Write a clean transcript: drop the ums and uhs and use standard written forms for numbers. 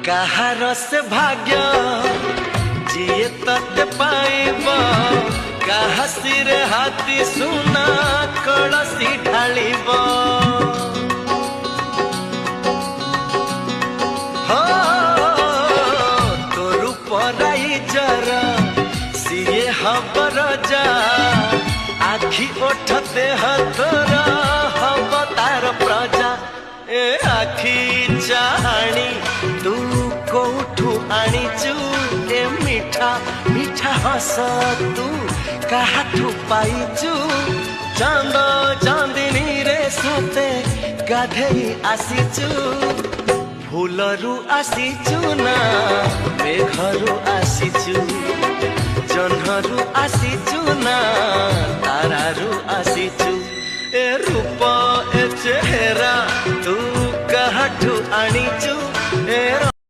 कहार से भाग्य जिए तते पाइब कहा सिरे हाथी सुना कलसी ढालिब तोरु पराई जर सिए हबर जा आखि ओठते हतोर हब तार प्रजा ए आखि चाहाणी तू कोठू आनीचु ए मीठा मीठा हस तू काहाठू पाइचु चांद चांदिनी रे सते गाधेई आसीचु फूलरू आसीचु ना मेघरू आसीचु जन्हरू आसीचु ना तारारू आसीचु ए रूप ए चेहरा तू काहाठू आनीचु ए